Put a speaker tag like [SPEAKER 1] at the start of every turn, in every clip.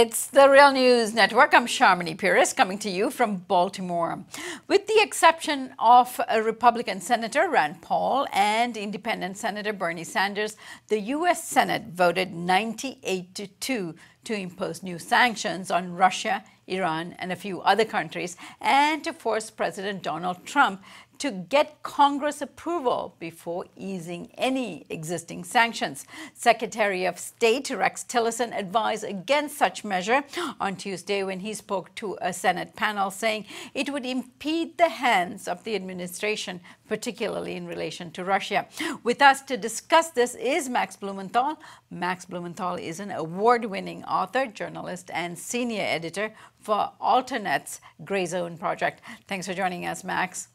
[SPEAKER 1] It's the Real News Network. I'm Sharmini Pires coming to you from Baltimore. With the exception of a Republican Senator Rand Paul and Independent Senator Bernie Sanders, the U.S. Senate voted 98-2 to impose new sanctions on Russia, Iran, and a few other countries, and to force President Donald Trump to get Congress approval before easing any existing sanctions. Secretary of State Rex Tillerson advised against such measure on Tuesday when he spoke to a Senate panel, saying it would impede the hands of the administration, particularly in relation to Russia. With us to discuss this is Max Blumenthal. Max Blumenthal is an award-winning author, journalist, and senior editor for Alternet's Gray Zone Project. Thanks for joining us, Max.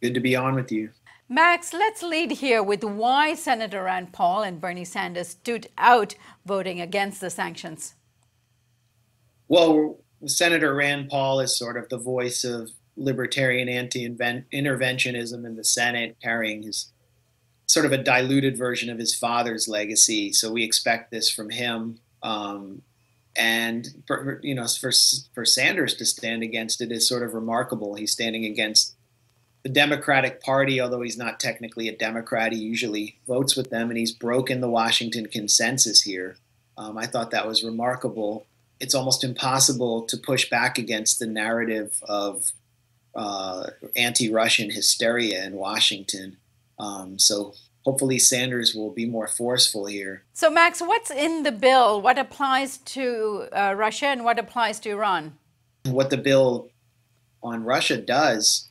[SPEAKER 2] Good to be on with you.
[SPEAKER 1] Max, let's lead here with why Senator Rand Paul and Bernie Sanders stood out voting against the sanctions.
[SPEAKER 2] Well, Senator Rand Paul is sort of the voice of libertarian anti-interventionism in the Senate, carrying his sort of a diluted version of his father's legacy. So we expect this from him. And for Sanders to stand against it is sort of remarkable. He's standing against the Democratic Party, although he's not technically a Democrat. He usually votes with them, and he's broken the Washington consensus here. I thought that was remarkable. It's almost impossible to push back against the narrative of anti-Russian hysteria in Washington. So hopefully Sanders will be more forceful here.
[SPEAKER 1] So, Max, what's in the bill? What applies to Russia and what applies to Iran?
[SPEAKER 2] What the bill on Russia does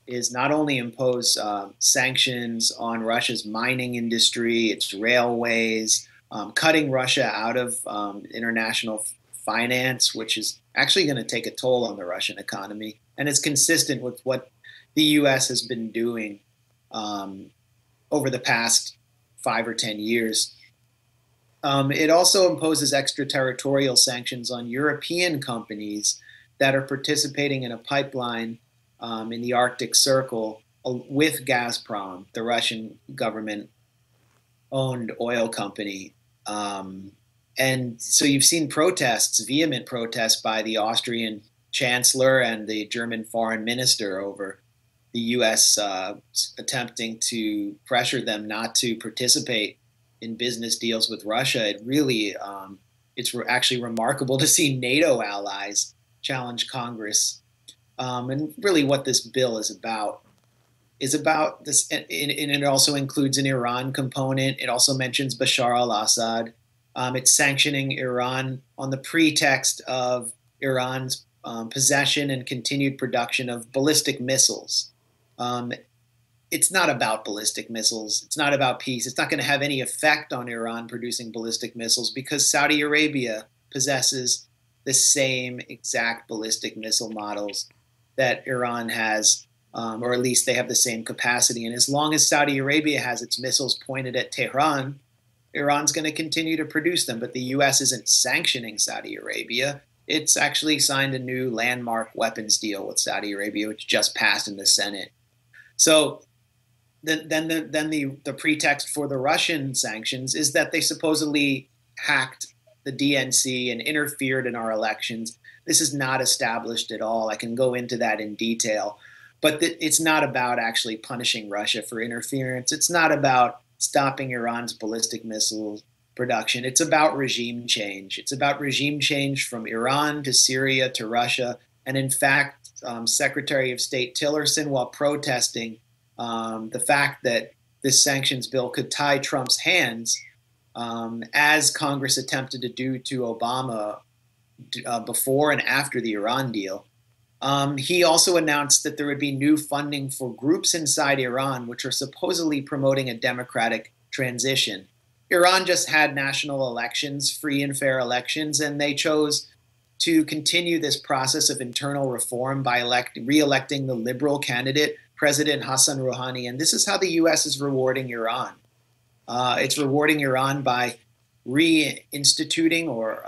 [SPEAKER 2] is not only impose sanctions on Russia's mining industry, its railways, cutting Russia out of international finance, which is actually going to take a toll on the Russian economy, and is consistent with what the U.S. has been doing over the past 5 or 10 years. It also imposes extraterritorial sanctions on European companies that are participating in a pipeline in the Arctic Circle with Gazprom, the Russian government-owned oil company. And so you've seen protests, vehement protests by the Austrian chancellor and the German foreign minister over the U.S. Attempting to pressure them not to participate in business deals with Russia. It really, it's actually remarkable to see NATO allies challenge Congress. And really what this bill is about this, and it also includes an Iran component. It also mentions Bashar al-Assad. It's sanctioning Iran on the pretext of Iran's possession and continued production of ballistic missiles. It's not about ballistic missiles. It's not about peace. It's not going to have any effect on Iran producing ballistic missiles because Saudi Arabia possesses the same exact ballistic missile models that Iran has, or at least they have the same capacity. And as long as Saudi Arabia has its missiles pointed at Tehran, Iran's going to continue to produce them. But the U.S. isn't sanctioning Saudi Arabia. It's actually signed a new landmark weapons deal with Saudi Arabia, which just passed in the Senate. So then the pretext for the Russian sanctions is that they supposedly hacked the DNC and interfered in our elections. This is not established at all. I can go into that in detail. But it's not about actually punishing Russia for interference. It's not about stopping Iran's ballistic missile production. It's about regime change. It's about regime change from Iran to Syria to Russia. And in fact, Secretary of State Tillerson, while protesting the fact that this sanctions bill could tie Trump's hands, as Congress attempted to do to Obama before and after the Iran deal. He also announced that there would be new funding for groups inside Iran, which are supposedly promoting a democratic transition. Iran just had national elections, free and fair elections, and they chose to continue this process of internal reform by re-electing the liberal candidate, President Hassan Rouhani. And this is how the U.S. is rewarding Iran. It's rewarding Iran by reinstituting or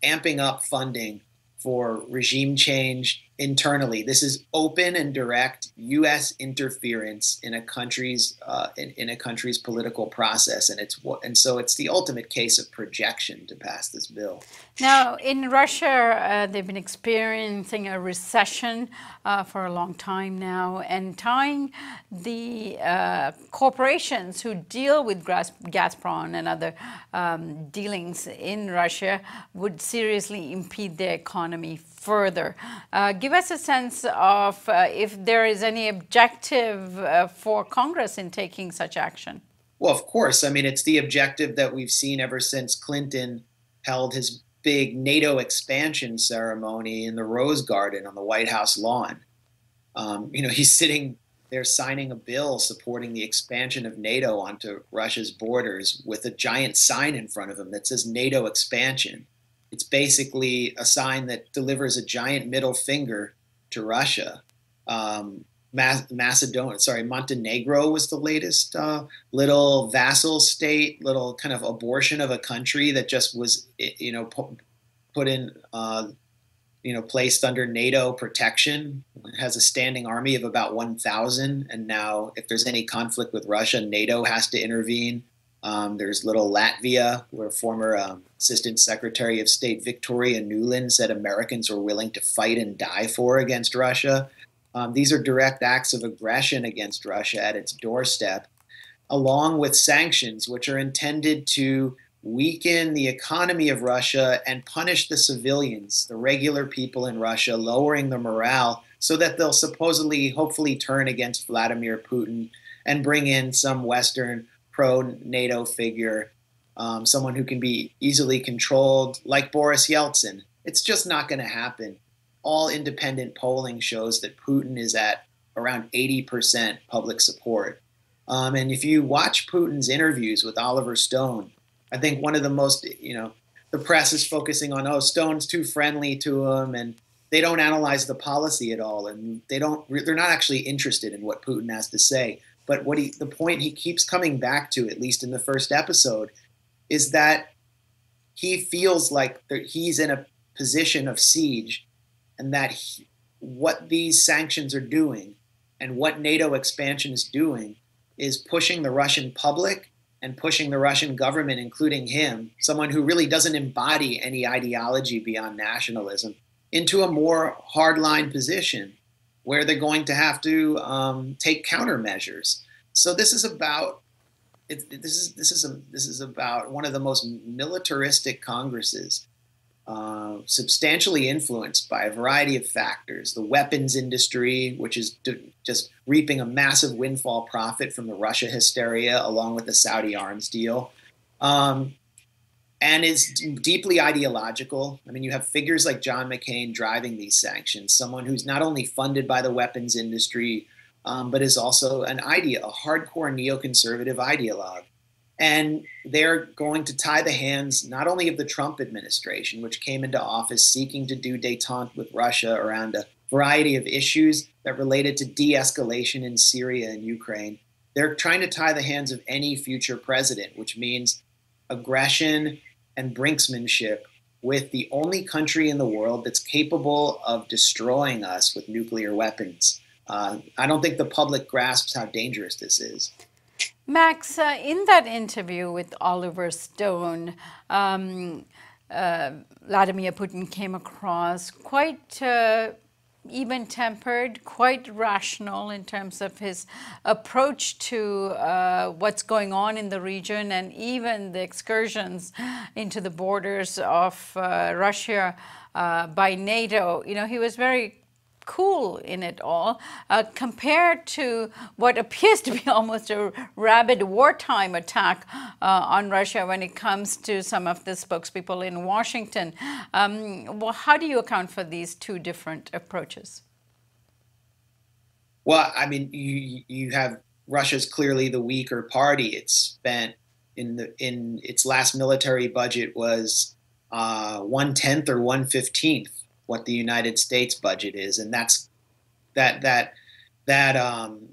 [SPEAKER 2] amping up funding for regime change internally. This is open and direct U.S. interference in a country's in a country's political process, and so it's the ultimate case of projection to pass this bill.
[SPEAKER 1] Now, in Russia, they've been experiencing a recession for a long time now, and tying the corporations who deal with Gazprom and other dealings in Russia would seriously impede their economy further. Give us a sense of if there is any objective for Congress in taking such action.
[SPEAKER 2] Well, of course. I mean, it's the objective that we've seen ever since Clinton held his big NATO expansion ceremony in the Rose Garden on the White House lawn. He's sitting there signing a bill supporting the expansion of NATO onto Russia's borders with a giant sign in front of him that says NATO expansion. It's basically a sign that delivers a giant middle finger to Russia. Montenegro was the latest little vassal state, little kind of abortion of a country that just was, put in, placed under NATO protection. It has a standing army of about 1,000. And now if there's any conflict with Russia, NATO has to intervene. There's little Latvia, where former Assistant Secretary of State Victoria Nuland said Americans were willing to fight and die for against Russia. These are direct acts of aggression against Russia at its doorstep, along with sanctions, which are intended to weaken the economy of Russia and punish the civilians, the regular people in Russia, lowering the morale so that they'll hopefully turn against Vladimir Putin and bring in some Western pro-NATO figure, someone who can be easily controlled, like Boris Yeltsin. It's just not going to happen. All independent polling shows that Putin is at around 80% public support. And if you watch Putin's interviews with Oliver Stone, I think one of the most, the press is focusing on, Stone's too friendly to him, and they don't analyze the policy at all, and they're not actually interested in what Putin has to say. But the point he keeps coming back to, at least in the first episode, is that he feels like he's in a position of siege, and that what these sanctions are doing and what NATO expansion is doing is pushing the Russian public and pushing the Russian government, including him, someone who really doesn't embody any ideology beyond nationalism, into a more hardline position where they're going to have to take countermeasures. So this is about one of the most militaristic Congresses, substantially influenced by a variety of factors. The weapons industry, which is just reaping a massive windfall profit from the Russia hysteria, along with the Saudi arms deal, and is deeply ideological. I mean, you have figures like John McCain driving these sanctions, someone who's not only funded by the weapons industry, but is also a hardcore neoconservative ideologue. And they're going to tie the hands not only of the Trump administration, which came into office seeking to do détente with Russia around a variety of issues that related to de-escalation in Syria and Ukraine. They're trying to tie the hands of any future president, which means aggression and brinksmanship with the only country in the world that's capable of destroying us with nuclear weapons. I don't think the public grasps how dangerous this is.
[SPEAKER 1] Max, in that interview with Oliver Stone, Vladimir Putin came across quite even-tempered, quite rational in terms of his approach to what's going on in the region, and even the excursions into the borders of Russia by NATO. He was very cool in it all, compared to what appears to be almost a rabid wartime attack on Russia when it comes to some of the spokespeople in Washington. Well, how do you account for these two different approaches?
[SPEAKER 2] Well, I mean, you have Russia's clearly the weaker party. It's spent in its last military budget was 1/10 or 1/15 what the United States budget is, and that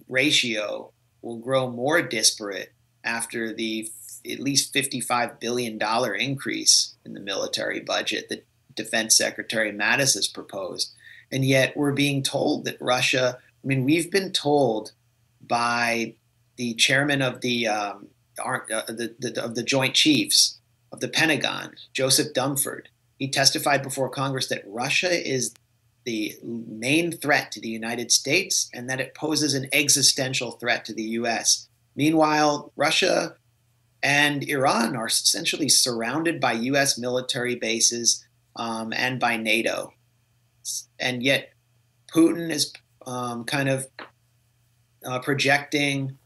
[SPEAKER 2] ratio will grow more disparate after the at least $55 billion increase in the military budget that Defense Secretary Mattis has proposed. And yet we're being told that Russia, I mean, we've been told by the chairman of of the Joint Chiefs of the Pentagon, Joseph Dunford. He testified before Congress that Russia is the main threat to the United States and that it poses an existential threat to the US. Meanwhile, Russia and Iran are essentially surrounded by US military bases and by NATO. And yet, Putin is kind of projecting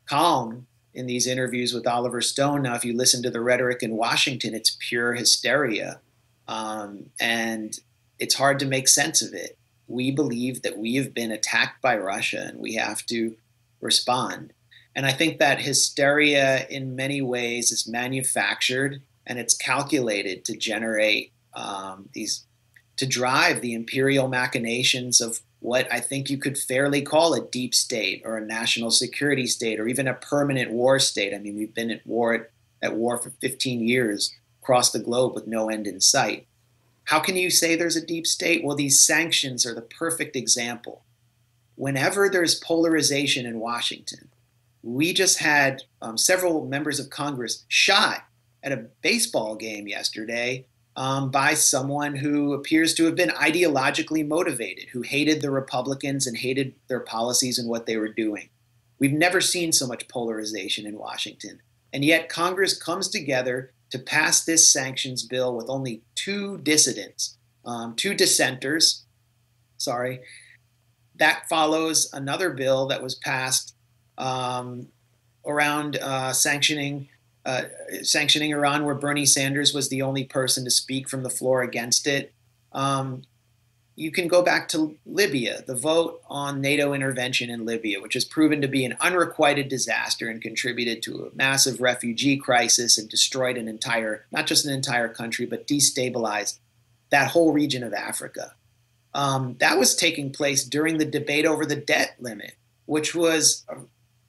[SPEAKER 2] calm in these interviews with Oliver Stone. Now, if you listen to the rhetoric in Washington, it's pure hysteria. And it's hard to make sense of it. We believe that we have been attacked by Russia and we have to respond. And I think that hysteria in many ways is manufactured and it's calculated to generate to drive the imperial machinations of what I think you could fairly call a deep state or a national security state or even a permanent war state. I mean, we've been at war for 15 years across the globe with no end in sight. How can you say there's a deep state? Well, these sanctions are the perfect example. Whenever there's polarization in Washington, we just had several members of Congress shot at a baseball game yesterday by someone who appears to have been ideologically motivated, who hated the Republicans and hated their policies and what they were doing. We've never seen so much polarization in Washington. And yet Congress comes together to pass this sanctions bill with only two dissidents, two dissenters. Sorry. That follows another bill that was passed around sanctioning Iran, where Bernie Sanders was the only person to speak from the floor against it. You can go back to Libya, the vote on NATO intervention in Libya, which has proven to be an unrequited disaster and contributed to a massive refugee crisis and destroyed not just an entire country, but destabilized that whole region of Africa. That was taking place during the debate over the debt limit, which was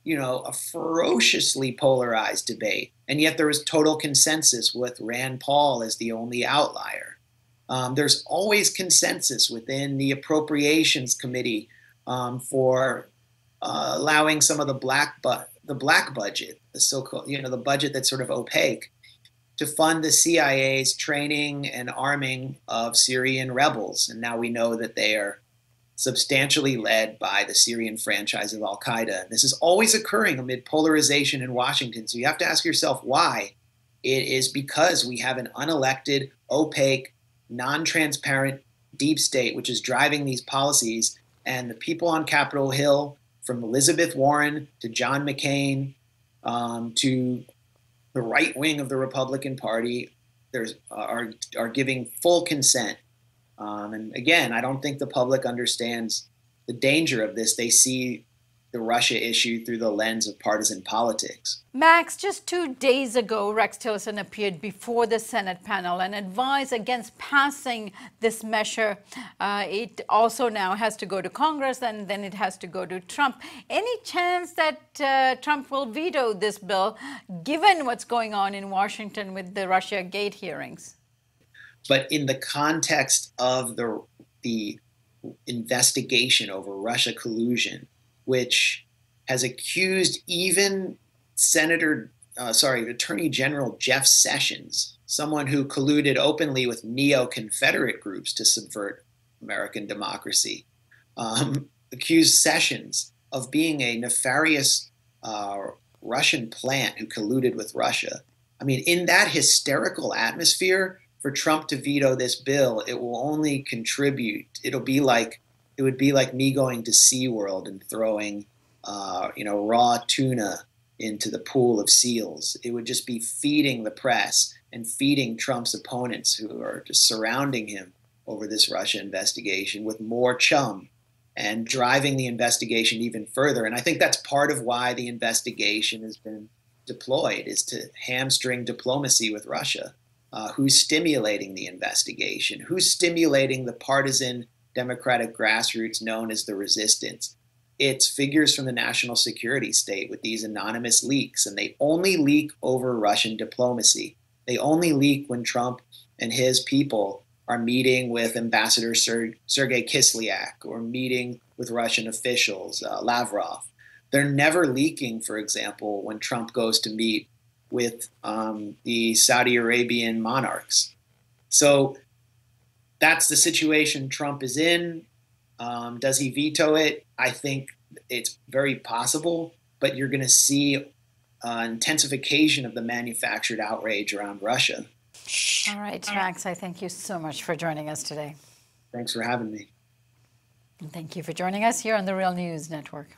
[SPEAKER 2] a ferociously polarized debate. And yet there was total consensus with Rand Paul as the only outlier. There's always consensus within the Appropriations Committee for allowing some of the black budget, the so-called, the budget that's sort of opaque, to fund the CIA's training and arming of Syrian rebels. And now we know that they are substantially led by the Syrian franchise of Al-Qaeda. This is always occurring amid polarization in Washington. So you have to ask yourself why. It is because we have an unelected, opaque, non-transparent deep state, which is driving these policies. And the people on Capitol Hill, from Elizabeth Warren to John McCain to the right wing of the Republican Party, are giving full consent. And again, I don't think the public understands the danger of this. They see the Russia issue through the lens of partisan politics.
[SPEAKER 1] Max, just 2 days ago, Rex Tillerson appeared before the Senate panel and advised against passing this measure. It also now has to go to Congress and then it has to go to Trump. Any chance that Trump will veto this bill, given what's going on in Washington with the Russia Gate hearings?
[SPEAKER 2] But in the context of the investigation over Russia collusion, which has accused even Attorney General Jeff Sessions, someone who colluded openly with neo-Confederate groups to subvert American democracy, accused Sessions of being a nefarious Russian plant who colluded with Russia. I mean, in that hysterical atmosphere, for Trump to veto this bill, it will only contribute. It would be like me going to SeaWorld and throwing, raw tuna into the pool of seals. It would just be feeding the press and feeding Trump's opponents who are just surrounding him over this Russia investigation with more chum and driving the investigation even further. And I think that's part of why the investigation has been deployed, is to hamstring diplomacy with Russia. Who's stimulating the investigation? Who's stimulating the partisan Democratic grassroots known as the resistance? It's figures from the national security state with these anonymous leaks, and they only leak over Russian diplomacy. They only leak when Trump and his people are meeting with Ambassador Sergei Kislyak or meeting with Russian officials, Lavrov. They're never leaking, for example, when Trump goes to meet with the Saudi Arabian monarchs. So that's the situation Trump is in. Does he veto it? I think it's very possible, but you're going to see intensification of the manufactured outrage around Russia.
[SPEAKER 1] All right, Max, I thank you so much for joining us today.
[SPEAKER 2] Thanks for having me.
[SPEAKER 1] And thank you for joining us here on the Real News Network.